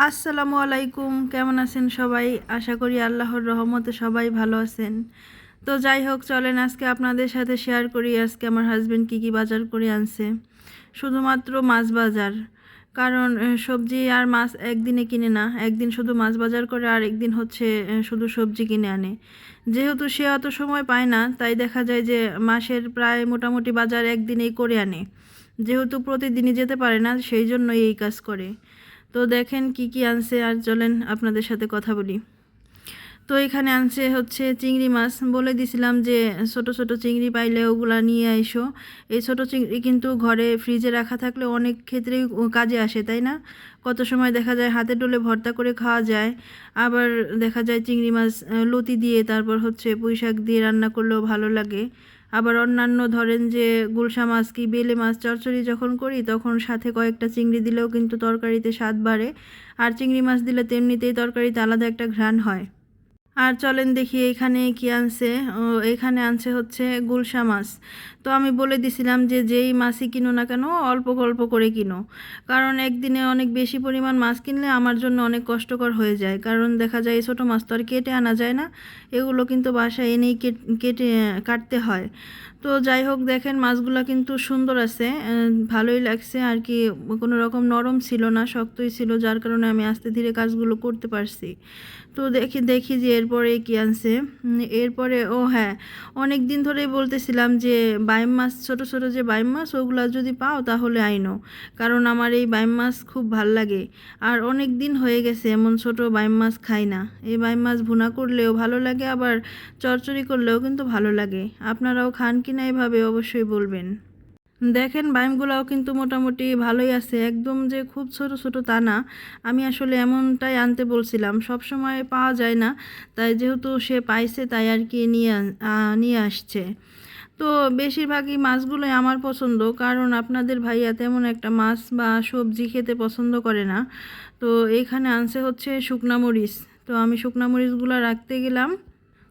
আসসালামু আলাইকুম, কেমন আছেন সবাই? আশা করি আল্লাহর রহমতে সবাই ভালো আছেন। তো যাই হোক, চলেন আজকে আপনাদের সাথে শেয়ার করি আজকে আমার হাজবেন্ড কি কি বাজার করে আনছে। শুধুমাত্র মাছ বাজার, কারণ সবজি আর মাছ একদিনে কিনে না, একদিন শুধু মাছ বাজার করে আর একদিন হচ্ছে শুধু সবজি কিনে আনে। যেহেতু সে অত সময় পায় না, তাই দেখা যায় যে মাসের প্রায় মোটামুটি বাজার একদিনেই করে আনে। যেহেতু প্রতিদিনই যেতে পারে না, সেই জন্যই এই কাজ করে। তো দেখেন কি কি আনছে, আর চলেন আপনাদের সাথে কথা বলি। তো এখানে আনছে হচ্ছে চিংড়ি মাছ। বলে দিছিলাম যে ছোট ছোট চিংড়ি পাইলে ওগুলা নিয়ে আইসো। এই ছোট চিংড়ি কিন্তু ঘরে ফ্রিজে রাখা থাকলে অনেক ক্ষেত্রেই কাজে আসে, তাই না? কত সময় দেখা যায় হাতে ডলে ভর্তা করে খাওয়া যায়। আবার দেখা যায় চিংড়ি মাছ লতি দিয়ে, তারপর হচ্ছে পুঁই শাক দিয়ে রান্না করলেও ভালো লাগে। আবার অন্যান্য ধরেন যে গুলশা মাছ কি বেলে মাছ চচ্চড়ি যখন করি, তখন সাথে কয়েকটা চিংড়ি দিলেও কিন্তু তরকারিতে স্বাদ বাড়ে। আর চিংড়ি মাছ দিলে তেমনিতেই তরকারিতে আলাদা একটা ঘ্রাণ হয়। আর চলেন দেখি এখানে কি আনছে। এখানে আনছে হচ্ছে গুলশা মাছ। তো আমি বলে দিছিলাম যে যেই মাছই কিনো না কেন অল্প অল্প করে কিনো, কারণ একদিনে অনেক বেশি পরিমাণ মাছ কিনলে আমার জন্য অনেক কষ্টকর হয়ে যায়। কারণ দেখা যায় ছোটো মাছ তো আর কেটে আনা যায় না, এগুলো কিন্তু বাসায় এনেই কেটে কাটতে হয়। তো যাই হোক, দেখেন মাছগুলো কিন্তু সুন্দর আছে, ভালোই লাগছে আর কি। কোনো রকম নরম ছিল না, শক্তই ছিল, যার কারণে আমি আস্তে ধীরে কাজগুলো করতে পারছি। তো দেখি দেখি যে এরপরে কি আনছে। এরপরে হ্যাঁ, অনেক দিন ধরেই বলতেছিলাম যে বাইম মাছ, ছোট ছোট যে বাইম মাছ, ওগুলা যদি পাও তাহলে আইনো, কারণ আমার এই বাইম মাছ খুব ভাল লাগে। আর অনেক দিন হয়ে গেছে এমন ছোট বাইম মাছ খাই না। এই বাইম মাছ ভুনা করলেও ভালো লাগে, আবার চচ্চড়ি করলেও কিন্তু ভালো লাগে। আপনারাও খান কিনা এভাবে অবশ্যই বলবেন। দেখেন বাইমগুলাও কিন্তু মোটামুটি ভালোই আছে, একদম যে খুব ছোট ছোট তা না। আমি আসলে এমনটাই আনতে বলছিলাম, সব সময় পাওয়া যায় না, তাই যেহেতু সে পাইছে তাই আর কি নিয়ে আসছে। তো বেশিরভাগই মাছগুলোই আমার পছন্দ, কারণ আপনাদের ভাইয়া তেমন একটা মাছ বা সবজি খেতে পছন্দ করে না। তো এইখানে আনছে হচ্ছে শুকনা মরিচ। তো আমি শুকনা মরিচগুলো রাখতে গেলাম।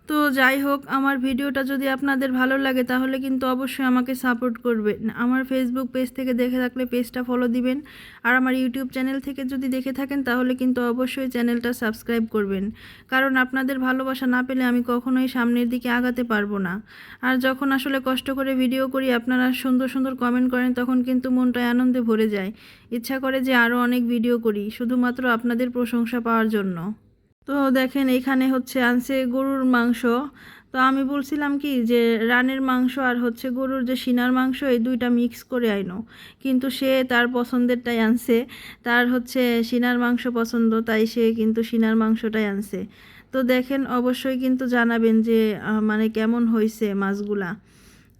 তো যাই হোক, আমার ভিডিওটা যদি আপনাদের ভালো লাগে তাহলে কিন্তু অবশ্যই আমাকে সাপোর্ট করবেন। আমার ফেসবুক পেজ থেকে দেখে থাকলে পেজটা ফলো দিবেন, আর আমার ইউটিউব চ্যানেল থেকে যদি দেখে থাকেন তাহলে কিন্তু অবশ্যই চ্যানেলটা সাবস্ক্রাইব করবেন। কারণ আপনাদের ভালোবাসা না পেলে আমি কখনোই সামনের দিকে আগাতে পারবো না। আর যখন আসলে কষ্ট করে ভিডিও করি, আপনারা সুন্দর সুন্দর কমেন্ট করেন, তখন কিন্তু মনটায় আনন্দে ভরে যায়। ইচ্ছা করে যে আরও অনেক ভিডিও করি, শুধুমাত্র আপনাদের প্রশংসা পাওয়ার জন্য। তো দেখেন এখানে হচ্ছে আনছে গরুর মাংস। তো আমি বলছিলাম কি যে রানের মাংস আর হচ্ছে গরুর যে সিনার মাংস, এই দুইটা মিক্স করে আইনো, কিন্তু সে তার পছন্দেরটাই আনছে। তার হচ্ছে সিনার মাংস পছন্দ, তাই সে কিন্তু সিনার মাংসটাই আনছে। তো দেখেন অবশ্যই কিন্তু জানাবেন যে মানে কেমন হয়েছে মাছগুলা।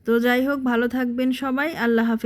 তো যাই হোক, ভালো থাকবেন সবাই, আল্লাহ হাফেজ।